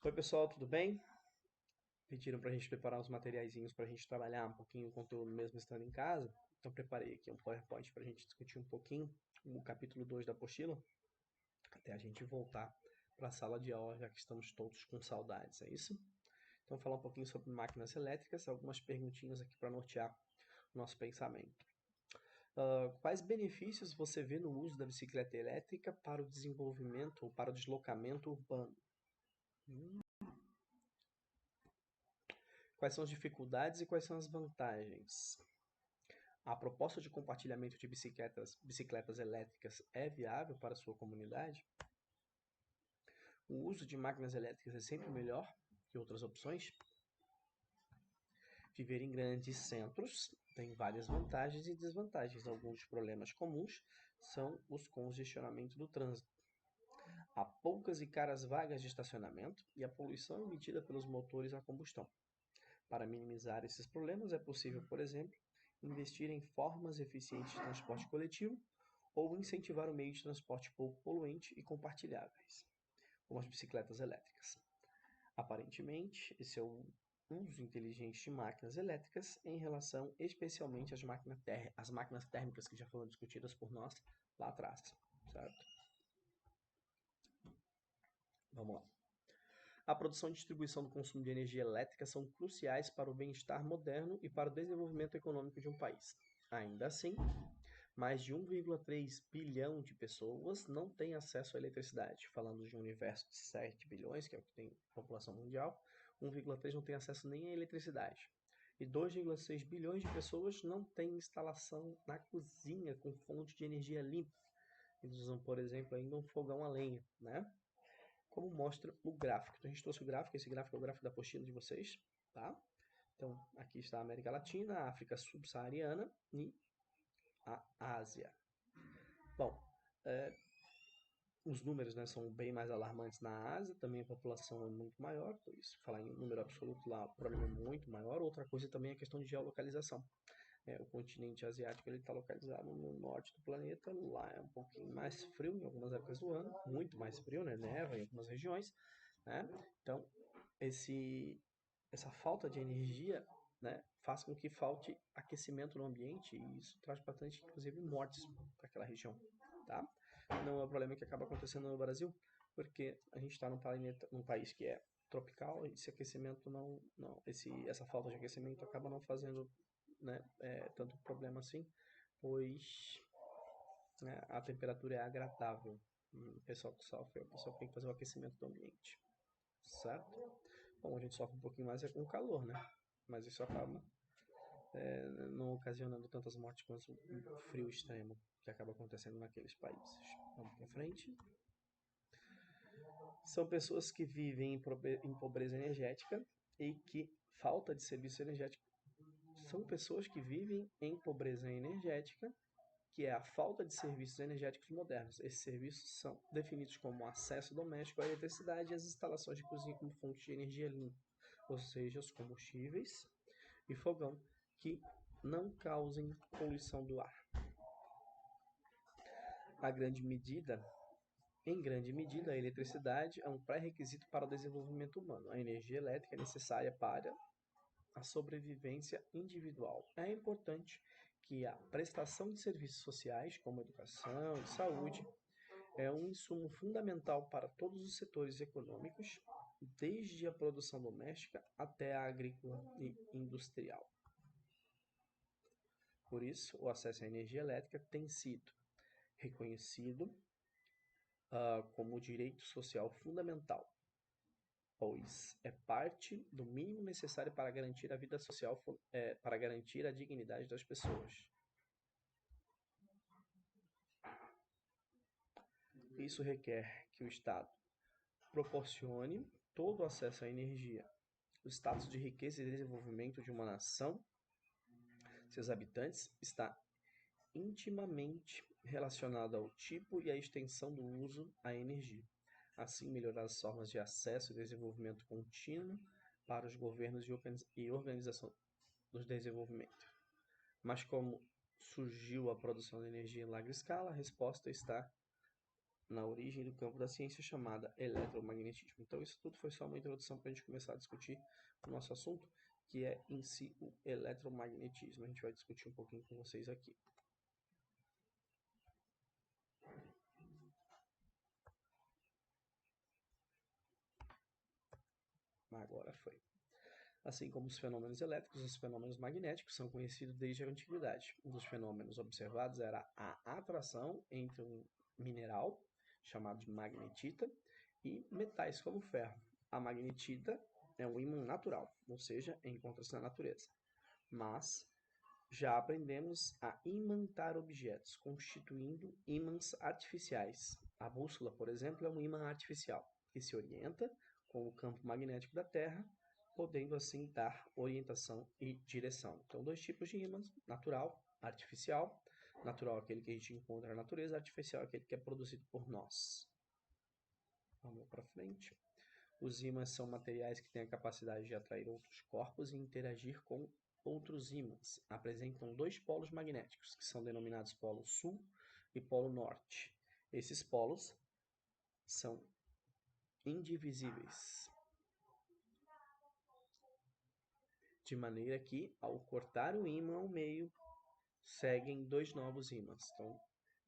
Oi pessoal, tudo bem? Pediram para a gente preparar uns materiaizinhos para a gente trabalhar um pouquinho o conteúdo mesmo estando em casa. Então preparei aqui um PowerPoint para a gente discutir um pouquinho o capítulo 2 da apostila, até a gente voltar para a sala de aula, já que estamos todos com saudades, é isso? Então falar um pouquinho sobre máquinas elétricas, algumas perguntinhas aqui para nortear o nosso pensamento. Quais benefícios você vê no uso da bicicleta elétrica para o desenvolvimento ou para o deslocamento urbano? Quais são as dificuldades e quais são as vantagens? A proposta de compartilhamento de bicicletas elétricas é viável para a sua comunidade? O uso de máquinas elétricas é sempre melhor que outras opções? Viver em grandes centros tem várias vantagens e desvantagens. Alguns problemas comuns são os congestionamentos do trânsito. Há poucas e caras vagas de estacionamento e a poluição emitida pelos motores a combustão. Para minimizar esses problemas, é possível, por exemplo, investir em formas eficientes de transporte coletivo ou incentivar o meio de transporte pouco poluente e compartilháveis, como as bicicletas elétricas. Aparentemente, esse é o uso inteligente de máquinas elétricas em relação especialmente às máquinas térmicas que já foram discutidas por nós lá atrás, certo? Vamos lá. A produção e distribuição do consumo de energia elétrica são cruciais para o bem-estar moderno e para o desenvolvimento econômico de um país. Ainda assim, mais de 1,3 bilhão de pessoas não têm acesso à eletricidade. Falando de um universo de 7 bilhões, que é o que tem população mundial, 1,3 não tem acesso nem à eletricidade. E 2,6 bilhões de pessoas não têm instalação na cozinha com fonte de energia limpa. Eles usam, por exemplo, ainda um fogão a lenha, né? Como mostra o gráfico. Então a gente trouxe o gráfico, esse gráfico é o gráfico da apostila de vocês, tá? Então aqui está a América Latina, a África subsaariana e a Ásia. Bom, os números, né, são bem mais alarmantes na Ásia, também a população é muito maior, por isso, falar em número absoluto lá, o problema é muito maior. Outra coisa também é a questão de geolocalização. O continente asiático está localizado no norte do planeta, lá é um pouquinho mais frio em algumas épocas do ano, muito mais frio, né, neva em algumas regiões, né? Então, essa falta de energia, né, faz com que falte aquecimento no ambiente e isso traz bastante, inclusive, mortes para aquela região, tá? Não é um problema que acaba acontecendo no Brasil, porque a gente está num país que é tropical e esse aquecimento essa falta de aquecimento acaba não fazendo, né, tanto problema assim, pois, né, a temperatura é agradável. O pessoal que sofre é o pessoal que tem que fazer o aquecimento do ambiente, certo? Bom, a gente sofre um pouquinho mais é com o calor, né? Mas isso acaba não ocasionando tantas mortes quanto o frio extremo que acaba acontecendo naqueles países. Vamos para frente. São pessoas que vivem em pobreza energética e que falta de serviço energético. São pessoas que vivem em pobreza energética, que é a falta de serviços energéticos modernos. Esses serviços são definidos como acesso doméstico à eletricidade e as instalações de cozinha como fonte de energia limpa, ou seja, os combustíveis e fogão que não causem poluição do ar. A grande medida Em grande medida, a eletricidade é um pré-requisito para o desenvolvimento humano. A energia elétrica é necessária para a sobrevivência individual. É importante que a prestação de serviços sociais, como educação e saúde, é um insumo fundamental para todos os setores econômicos, desde a produção doméstica até a agrícola e industrial. Por isso, o acesso à energia elétrica tem sido reconhecido como direito social fundamental, pois é parte do mínimo necessário para garantir a vida social, para garantir a dignidade das pessoas. Isso requer que o Estado proporcione todo o acesso à energia. O status de riqueza e desenvolvimento de uma nação, seus habitantes, está intimamente relacionado ao tipo e à extensão do uso à energia. Assim, melhorar as formas de acesso e desenvolvimento contínuo para os governos e organização do desenvolvimento. Mas como surgiu a produção de energia em larga escala, a resposta está na origem do campo da ciência chamada eletromagnetismo. Então isso tudo foi só uma introdução para a gente começar a discutir o nosso assunto, que é em si o eletromagnetismo. A gente vai discutir um pouquinho com vocês aqui. Agora foi. Assim como os fenômenos elétricos, os fenômenos magnéticos são conhecidos desde a antiguidade. Um dos fenômenos observados era a atração entre um mineral, chamado de magnetita, e metais como o ferro. A magnetita é um ímã natural, ou seja, encontra-se na natureza. Mas já aprendemos a imantar objetos, constituindo ímãs artificiais. A bússola, por exemplo, é um ímã artificial, que se orienta com o campo magnético da Terra, podendo assim dar orientação e direção. Então, dois tipos de ímãs, natural, artificial. Natural é aquele que a gente encontra na natureza, artificial é aquele que é produzido por nós. Vamos para frente. Os ímãs são materiais que têm a capacidade de atrair outros corpos e interagir com outros ímãs. Apresentam dois polos magnéticos, que são denominados polo sul e polo norte. Esses polos são indivisíveis, de maneira que, ao cortar o ímã ao meio, seguem dois novos ímãs. Então,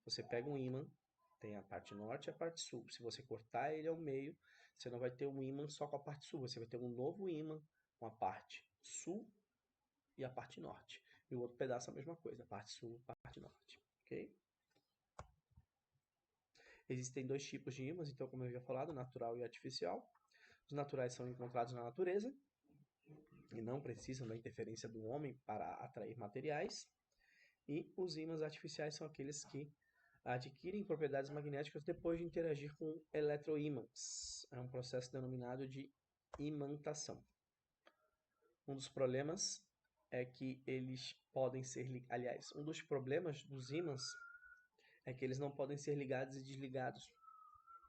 você pega um ímã, tem a parte norte e a parte sul. Se você cortar ele ao meio, você não vai ter um ímã só com a parte sul, você vai ter um novo ímã com a parte sul e a parte norte. E o outro pedaço é a mesma coisa, a parte sul e a parte norte. Ok? Existem dois tipos de ímãs, então, como eu havia falado, natural e artificial. Os naturais são encontrados na natureza e não precisam da interferência do homem para atrair materiais. E os ímãs artificiais são aqueles que adquirem propriedades magnéticas depois de interagir com eletroímãs. É um processo denominado de imantação. Um dos problemas é que eles podem ser... Aliás, um dos problemas dos ímãs é que eles não podem ser ligados e desligados,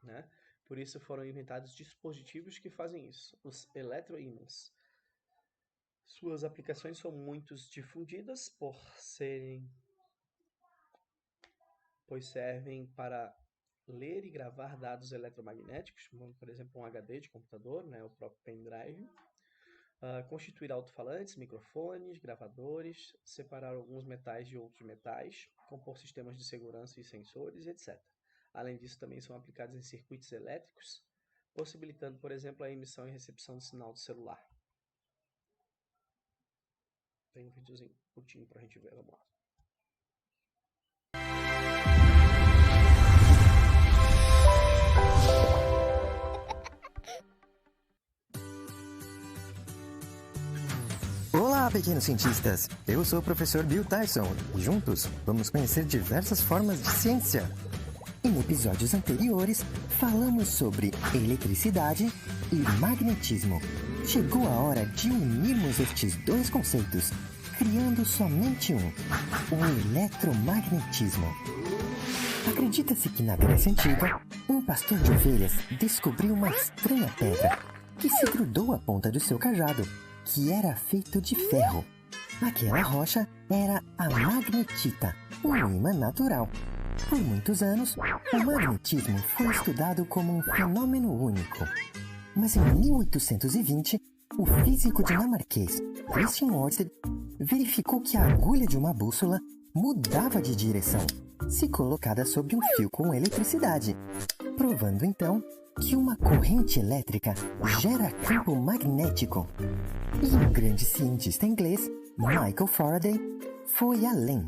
né? Por isso foram inventados dispositivos que fazem isso, os eletroímãs. Suas aplicações são muito difundidas pois servem para ler e gravar dados eletromagnéticos, como por exemplo um HD de computador, né, o próprio pendrive, constituir alto-falantes, microfones, gravadores, separar alguns metais de outros metais, compor sistemas de segurança e sensores, etc. Além disso, também são aplicados em circuitos elétricos, possibilitando, por exemplo, a emissão e recepção de sinal do celular. Tem um videozinho curtinho para a gente ver, vamos lá. Olá, pequenos cientistas! Eu sou o professor Bill Tyson e juntos vamos conhecer diversas formas de ciência. Em episódios anteriores, falamos sobre eletricidade e magnetismo. Chegou a hora de unirmos estes dois conceitos, criando somente o eletromagnetismo. Acredita-se que na Grécia Antiga, um pastor de ovelhas descobriu uma estranha pedra que se grudou à ponta do seu cajado, que era feito de ferro. Aquela rocha era a magnetita, um ímã natural. Por muitos anos, o magnetismo foi estudado como um fenômeno único. Mas em 1820, o físico dinamarquês Christian Ørsted verificou que a agulha de uma bússola mudava de direção, se colocada sobre um fio com eletricidade, provando então que uma corrente elétrica gera campo magnético. E o grande cientista inglês, Michael Faraday, foi além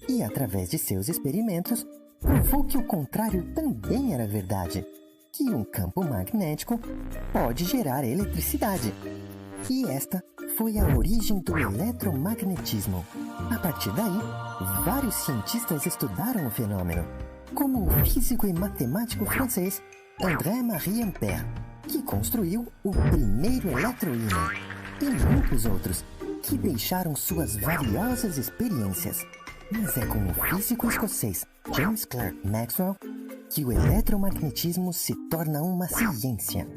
e, através de seus experimentos, provou que o contrário também era verdade, que um campo magnético pode gerar eletricidade. E esta foi a origem do eletromagnetismo. A partir daí, vários cientistas estudaram o fenômeno, como o físico e matemático francês André-Marie Ampère, que construiu o primeiro eletroímã, e muitos outros que deixaram suas valiosas experiências. Mas é com o físico escocês James Clerk Maxwell que o eletromagnetismo se torna uma ciência.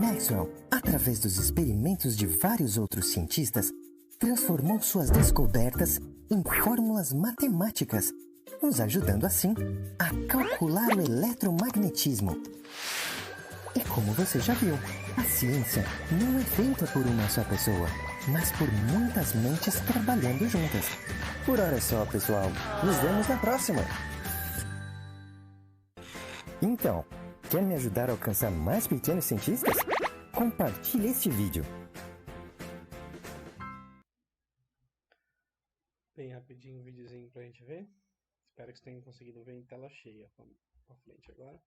Maxwell, através dos experimentos de vários outros cientistas, transformou suas descobertas em fórmulas matemáticas, nos ajudando assim a calcular o eletromagnetismo. E como você já viu, a ciência não é feita por uma só pessoa, mas por muitas mentes trabalhando juntas. Por hora só, pessoal. Nos vemos na próxima! Então, quer me ajudar a alcançar mais pequenos cientistas? Compartilhe este vídeo. Bem rapidinho um videozinho pra gente ver. Espero que vocês tenham conseguido ver em tela cheia. Vamos pra frente agora.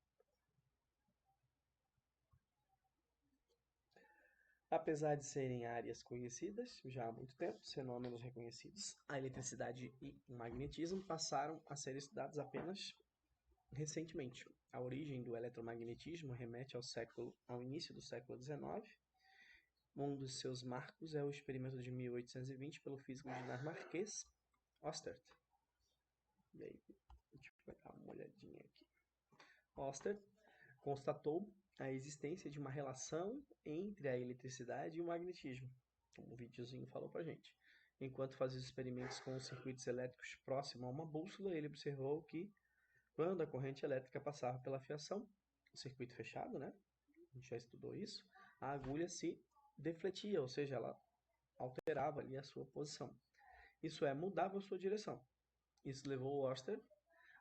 Apesar de serem áreas conhecidas já há muito tempo, fenômenos reconhecidos, a eletricidade e o magnetismo passaram a ser estudados apenas recentemente. A origem do eletromagnetismo remete ao início do século XIX. Um dos seus marcos é o experimento de 1820 pelo físico dinamarquês Ørsted. E aí, deixa eu dar uma olhadinha aqui. Ørsted constatou a existência de uma relação entre a eletricidade e o magnetismo, como o videozinho falou pra gente. Enquanto fazia os experimentos com os circuitos elétricos próximo a uma bússola, ele observou que quando a corrente elétrica passava pela fiação, o circuito fechado, né? A gente já estudou isso, a agulha se defletia, ou seja, ela alterava ali a sua posição. Isso é, mudava a sua direção. Isso levou o Ørsted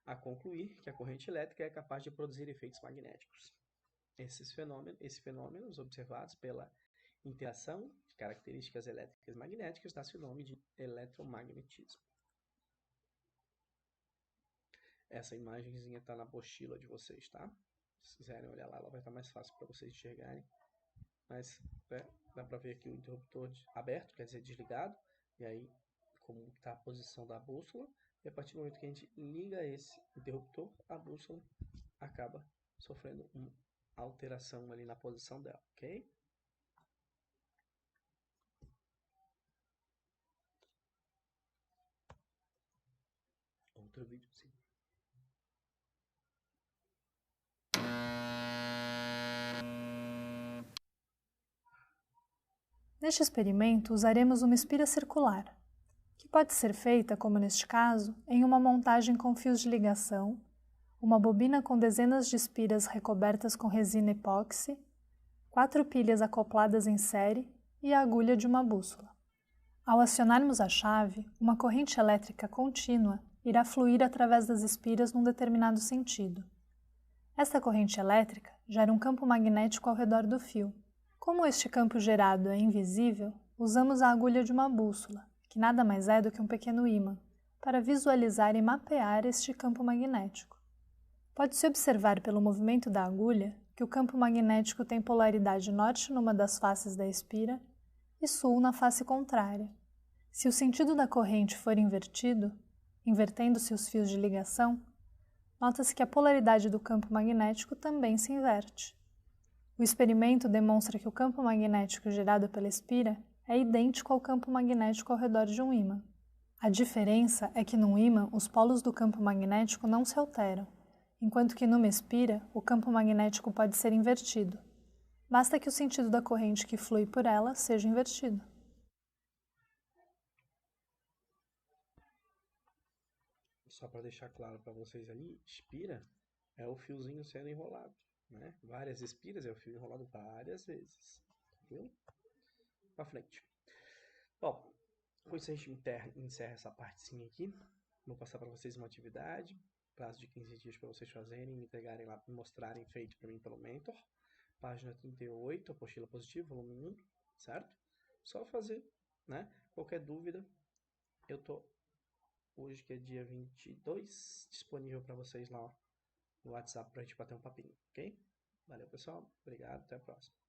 a concluir que a corrente elétrica é capaz de produzir efeitos magnéticos. Esses fenômenos observados pela interação de características elétricas e magnéticas dá-se o nome de eletromagnetismo. Essa imagenzinha está na apostila de vocês, tá? Se quiserem olhar lá, ela vai estar mais fácil para vocês enxergarem. Mas dá para ver aqui o interruptor aberto, quer dizer desligado, e aí como está a posição da bússola, e a partir do momento que a gente liga esse interruptor, a bússola acaba sofrendo uma alteração ali na posição dela, ok? Outro vídeo, sim. Neste experimento, usaremos uma espira circular, que pode ser feita, como neste caso, em uma montagem com fios de ligação, uma bobina com dezenas de espiras recobertas com resina epóxi, 4 pilhas acopladas em série e a agulha de uma bússola. Ao acionarmos a chave, uma corrente elétrica contínua irá fluir através das espiras num determinado sentido. Esta corrente elétrica gera um campo magnético ao redor do fio. Como este campo gerado é invisível, usamos a agulha de uma bússola, que nada mais é do que um pequeno ímã, para visualizar e mapear este campo magnético. Pode-se observar pelo movimento da agulha que o campo magnético tem polaridade norte numa das faces da espira e sul na face contrária. Se o sentido da corrente for invertido, invertendo-se os fios de ligação, nota-se que a polaridade do campo magnético também se inverte. O experimento demonstra que o campo magnético gerado pela espira é idêntico ao campo magnético ao redor de um ímã. A diferença é que num ímã os polos do campo magnético não se alteram, enquanto que numa espira o campo magnético pode ser invertido. Basta que o sentido da corrente que flui por ela seja invertido. Só para deixar claro para vocês ali, espira é o fiozinho sendo enrolado, né? Várias espiras é o fio enrolado várias vezes, viu? Para frente. Bom, com isso a gente encerra essa partezinha aqui. Vou passar para vocês uma atividade, prazo de 15 dias para vocês fazerem, me entregarem lá, me mostrarem feito para mim pelo Mentor. Página 38, apostila positiva, volume 1, certo? Só fazer, né? Qualquer dúvida, eu tô hoje, que é dia 22, disponível para vocês lá no WhatsApp para a gente bater um papinho, ok? Valeu, pessoal. Obrigado, até a próxima.